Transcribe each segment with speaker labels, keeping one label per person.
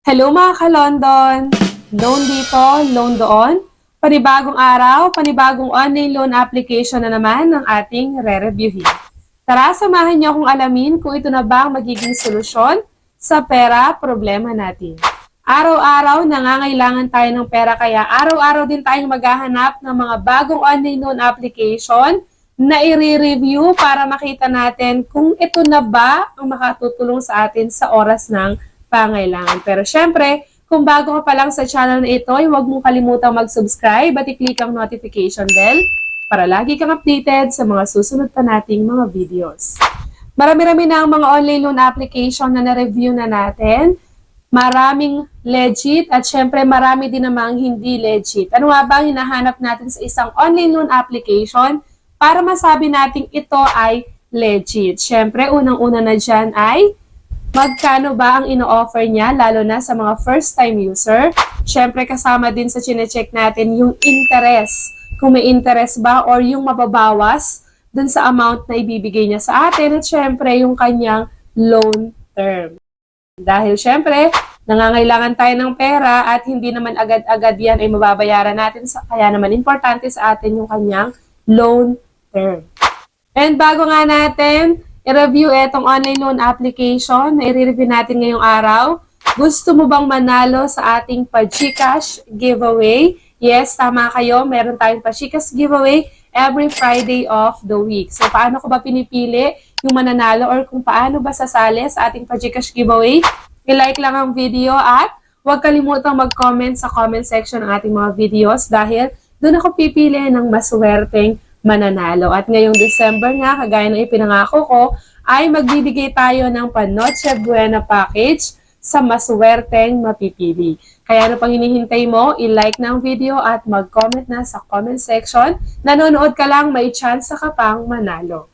Speaker 1: Hello mga ka-London! Loan dito, loan doon. Panibagong araw, panibagong online loan application na naman ang ating re-reviewin. Tara, samahan niyo akong alamin kung ito na ba ang magiging solusyon sa pera problema natin. Araw-araw, nangangailangan tayo ng pera kaya araw-araw din tayong maghahanap ng mga bagong online loan application na i-review para makita natin kung ito na ba ang makatutulong sa atin sa oras ng pangailangan. Pero syempre, kung bago ka pa lang sa channel na ito, huwag mong kalimutang mag-subscribe at i-click ang notification bell para lagi kang updated sa mga susunod pa nating mga videos. Marami-rami na ang mga online loan application na na-review na natin. Maraming legit at syempre marami din namang hindi legit. Ano nga ba ang hinahanap natin sa isang online loan application para masabi natin ito ay legit? Syempre, unang-una na dyan ay magkano ba ang ino-offer niya, lalo na sa mga first-time user. Syempre, kasama din sa chinecheck natin yung interest. Kung may interest ba or yung mababawas dun sa amount na ibibigay niya sa atin. At syempre, yung kanyang loan term. Dahil syempre, nangangailangan tayo ng pera at hindi naman agad-agad yan ay mababayaran natin. Kaya naman importante sa atin yung kanyang loan term. And bago nga natin i-review itong online loan application na i-review natin ngayong araw, gusto mo bang manalo sa ating pa-GCash giveaway? Yes, tama kayo. Meron tayong pa-GCash giveaway every Friday of the week. So, paano ko ba pinipili yung mananalo or kung paano ba sasali sa ating pa-GCash giveaway? I-like lang ang video at huwag kalimutang mag-comment sa comment section ng ating mga videos dahil doon ako pipili ng maswerteng mananalo. At ngayong December nga, kagaya ng ipinangako ko, ay magbibigay tayo ng Panoche Buena package sa maswerteng mapipili. Kaya ano pang hinihintay mo, i-like ng video at mag-comment na sa comment section. Nanonood ka lang, may chance ka pang manalo.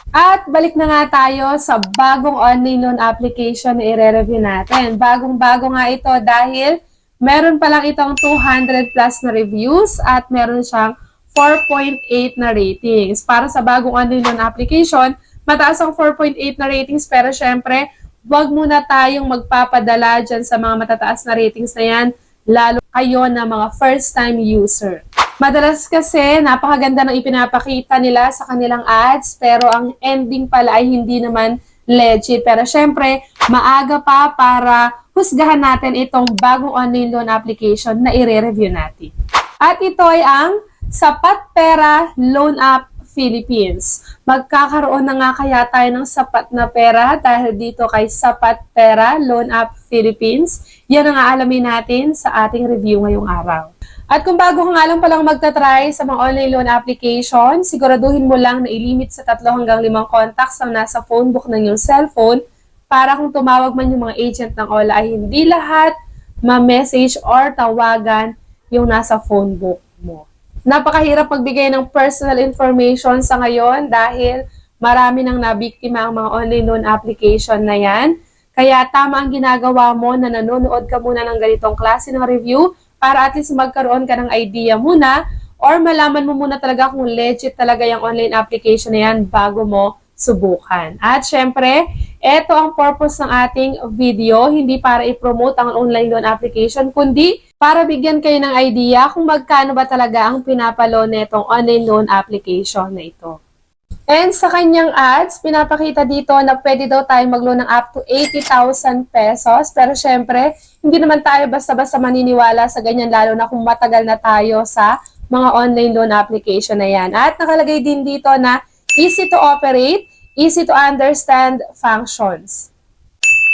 Speaker 1: At balik na nga tayo sa bagong online loan application na i-review natin. Bagong-bago nga ito dahil meron pa lang itong 200 plus na reviews at meron siyang 4.8 na ratings. Para sa bagong online loan application, mataas ang 4.8 na ratings pero syempre, wag muna tayong magpapadala dyan sa mga matataas na ratings na yan, lalo kayo na mga first-time user. Madalas kasi, napakaganda ng ipinapakita nila sa kanilang ads, pero ang ending pala ay hindi naman legit. Pero syempre, maaga pa para husgahan natin itong bagong online loan application na i-review natin. At ito ay ang Sapat Pera Loan App Philippines. Magkakaroon na nga kaya tayo ng sapat na pera dahil dito kay Sapat Pera Loan App Philippines. Yan ang aalamin natin sa ating review ngayong araw. At kung bago ka nga lang palang magta-try sa mga online loan application, siguraduhin mo lang na ilimit sa 3 hanggang 5 contacts ang nasa phone book ng iyong cellphone para kung tumawag man yung mga agent ng OLA ay hindi lahat ma-message or tawagan yung nasa phone book mo. Napakahirap magbigay ng personal information sa ngayon dahil marami nang nabiktima ang mga online loan application na yan. Kaya tama ang ginagawa mo na nanonood ka muna ng ganitong klase ng review para at least magkaroon ka ng idea muna or malaman mo muna talaga kung legit talaga yung online application na yan bago mo subukan. At syempre, ito ang purpose ng ating video, hindi para i-promote ang online loan application, kundi para bigyan kayo ng idea kung magkano ba talaga ang pinapalo netong online loan application na ito. And sa kanyang ads, pinapakita dito na pwede daw tayo mag-loan ng up to 80,000 pesos. Pero syempre, hindi naman tayo basta-basta maniniwala sa ganyan, lalo na kung matagal na tayo sa mga online loan application na yan. At nakalagay din dito na easy to operate, easy to understand functions.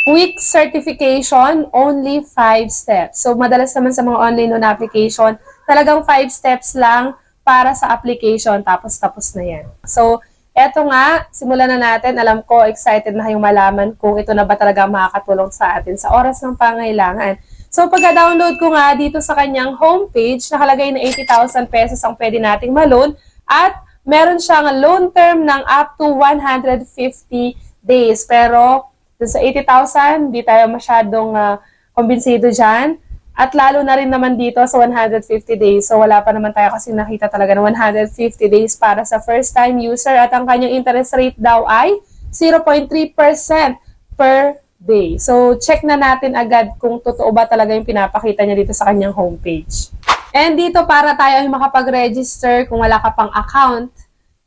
Speaker 1: Quick certification, only 5 steps. So, madalas naman sa mga online loan application, talagang 5 steps lang para sa application, tapos na yan. So, eto nga, simulan na natin. Alam ko, excited na kayong malaman kung ito na ba talaga makakatulong sa atin sa oras ng pangailangan. So, pagka-download ko nga dito sa kanyang homepage, nakalagay na 80,000 pesos ang pwede nating ma-loan at meron siyang loan term ng up to 150 days. Pero, dun sa 80,000, di tayo masyadong kumbinsido dyan. At lalo na rin naman dito sa 150 days. So, wala pa naman tayo kasi nakita talaga ng 150 days para sa first-time user. At ang kanyang interest rate daw ay 0.3% per day. So, check na natin agad kung totoo ba talaga yung pinapakita niya dito sa kanyang homepage. And dito, para tayo ay makapag-register kung wala ka pang account,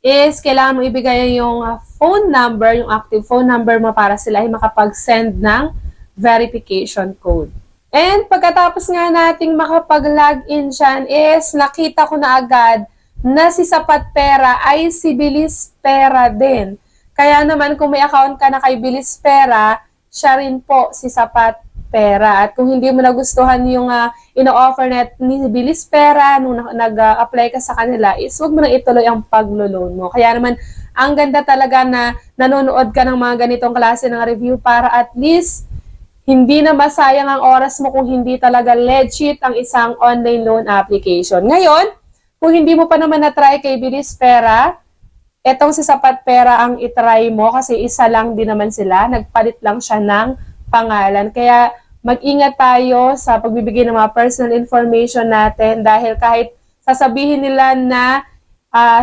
Speaker 1: is kailangan mo ibigay yung phone number, yung active phone number mo para sila ay makapag-send ng verification code. And pagkatapos nga nating makapag-login dyan is nakita ko na agad na si Sapat Pera ay si Bilis Pera din. Kaya naman kung may account ka na kay Bilis Pera, siya rin po si Sapat Pera. At kung hindi mo nagustuhan yung ino-offer net ni Bilis Pera nung nag-apply ka sa kanila, is huwag mo nang ituloy ang paglo-loan mo. Kaya naman, ang ganda talaga na nanonood ka ng mga ganitong klase ng review para at least hindi na masayang ang oras mo kung hindi talaga legit ang isang online loan application. Ngayon, kung hindi mo pa naman na-try kay Bilis Pera, etong si Sapat Pera ang itry mo kasi isa lang din naman sila. Nagpalit lang siya ng pangalan. Kaya mag-ingat tayo sa pagbibigay ng mga personal information natin dahil kahit sasabihin nila na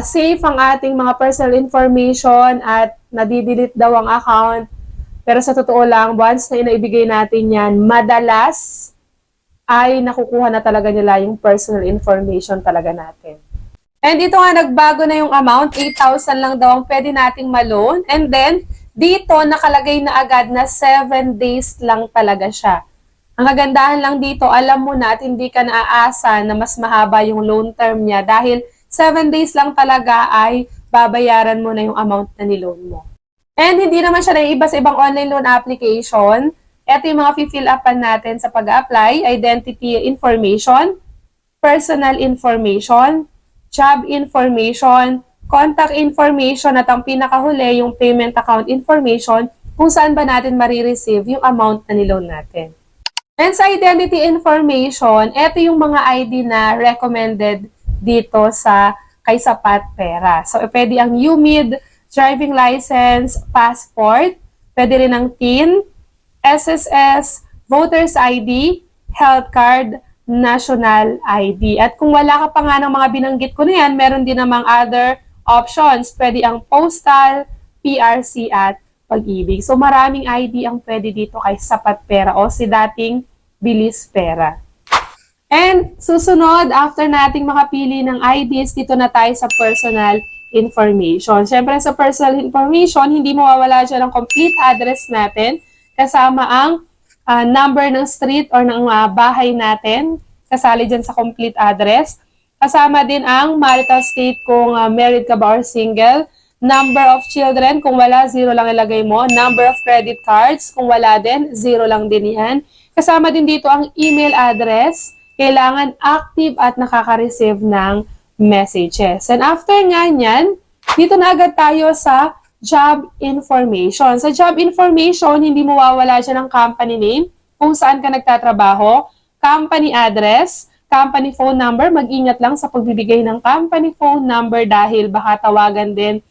Speaker 1: safe ang ating mga personal information at nadidelete daw ang account, pero sa totoo lang, once na inaibigay natin yan, madalas ay nakukuha na talaga nila yung personal information talaga natin. And dito nga, nagbago na yung amount. 8,000 lang daw ang pwede nating ma-loan. And then, dito nakalagay na agad na 7 days lang talaga siya. Ang kagandahan lang dito, alam mo na at hindi ka naaasa na mas mahaba yung loan term niya dahil 7 days lang talaga ay babayaran mo na yung amount na niloan mo. And hindi naman siya naiiba sa ibang online loan application. Ito yung mga fill upan natin sa pag-apply: identity information, personal information, job information, contact information, at ang pinakahuli yung payment account information kung saan ba natin marireceive yung amount na niloan natin. And sa identity information, ito yung mga ID na recommended dito sa kay Sapat Pera. So, pwede ang UMID, driving license, passport, pwede rin ang TIN, SSS, voter's ID, health card, national ID. At kung wala ka pa nga ng mga binanggit ko na yan, meron din namang other options. Pwede ang postal, PRC at pag-ibig. So maraming ID ang pwede dito kay Sapat Pera o si dating Bilis Pera. And susunod, after nating makapili ng IDs, dito na tayo sa personal information. Siyempre sa personal information, hindi mawawala dyan ang complete address natin kasama ang number ng street or ng bahay natin. Kasali dyan sa complete address. Kasama din ang marital state kung married ka ba or single. Number of children, kung wala, 0 lang ilagay mo. Number of credit cards, kung wala din, 0 lang din yan. Kasama din dito ang email address. Kailangan active at nakaka-receive ng messages. And after nga yan, dito na agad tayo sa job information. Sa job information, hindi mo wawala dyan ang company name, kung saan ka nagtatrabaho, company address, company phone number. Mag-ingat lang sa pagbibigay ng company phone number dahil baka tawagan din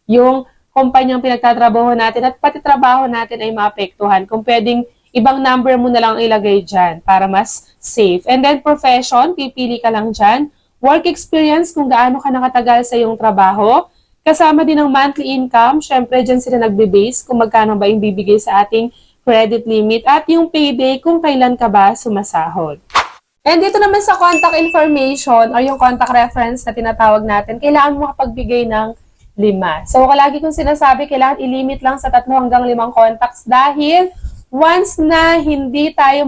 Speaker 1: yung kumpanyang pinagtatrabaho natin at pati trabaho natin ay maapektuhan. Kung pwedeng ibang number mo na lang ilagay dyan para mas safe. And then profession, pipili ka lang dyan. Work experience, kung gaano ka nakatagal sa iyong trabaho. Kasama din ang monthly income. Syempre, dyan sila nagbe-base kung magkano ba yung bibigay sa ating credit limit. At yung payday, kung kailan ka ba sumasahod. And dito naman sa contact information or yung contact reference na tinatawag natin, kailangan mo makapagbigay ng 5. So, lagi kong sinasabi, kailangan i-limit lang sa 3 hanggang 5 contacts dahil once na hindi tayo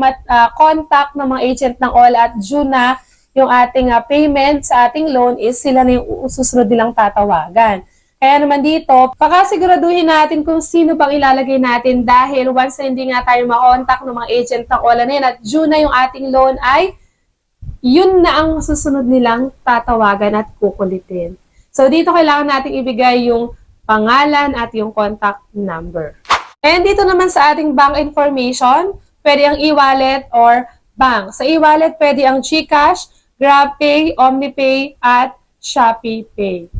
Speaker 1: contact ng mga agent ng OLA at due na yung ating payment sa ating loan, is sila na yung susunod nilang tatawagan. Kaya naman dito, pakasiguraduhin natin kung sino bang ilalagay natin dahil once na hindi nga tayo makontak ng mga agent ng OLA na yun at due na yung ating loan, ay yun na ang susunod nilang tatawagan at kukulitin. So dito kailangan natin ibigay yung pangalan at yung contact number. And dito naman sa ating bank information, pwede ang e-wallet or bank. Sa e-wallet, pwede ang GCash, GrabPay, OmniPay, at ShopeePay.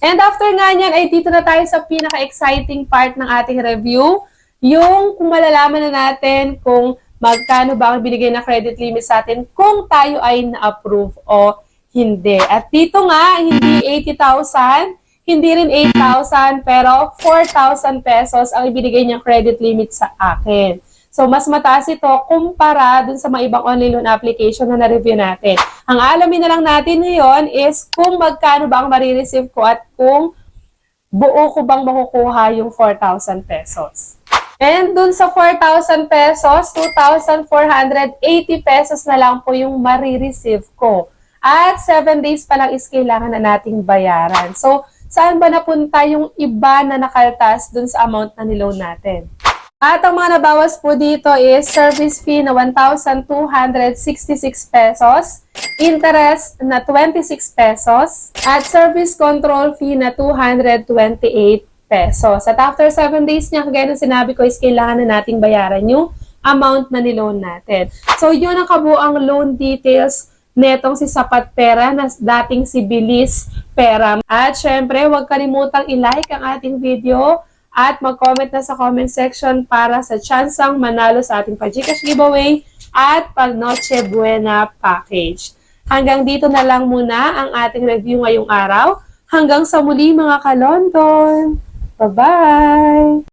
Speaker 1: And after nga niyan, ay dito na tayo sa pinaka-exciting part ng ating review, yung kung malalaman na natin kung magkano ba ang binigay na credit limit sa atin kung tayo ay na-approve o hindi. At dito nga, hindi 80,000, Hindi rin 8,000 pero 4,000 pesos ang ibinigay niyang credit limit sa akin. So, mas mataas ito kumpara dun sa mga ibang online loan application na na-review natin. Ang alamin na lang natin ngayon is kung magkano ba ang marireceive ko at kung buo ko bang makukuha yung 4,000 pesos. And dun sa 4,000 pesos, 2,480 pesos na lang po yung marireceive ko. At 7 days pa lang is kailangan na nating bayaran. So, saan ba napunta yung iba na nakaltas dun sa amount na niloan natin? At ang mga nabawas po dito is service fee na 1,266 pesos, interest na 26 pesos, at service control fee na 228 pesos. At after 7 days niya, kagaya ng sinabi ko, is kailangan na nating bayaran yung amount na niloan natin. So, yun ang kabuang loan details netong si Sapat Pera na dating si Bilis Pera. At syempre, huwag kalimutang i-like ang ating video at mag-comment na sa comment section para sa tsansang manalo sa ating pa-GCash giveaway at pag-Noche Buena package. Hanggang dito na lang muna ang ating review ngayong araw. Hanggang sa muli mga ka-London! Bye-bye!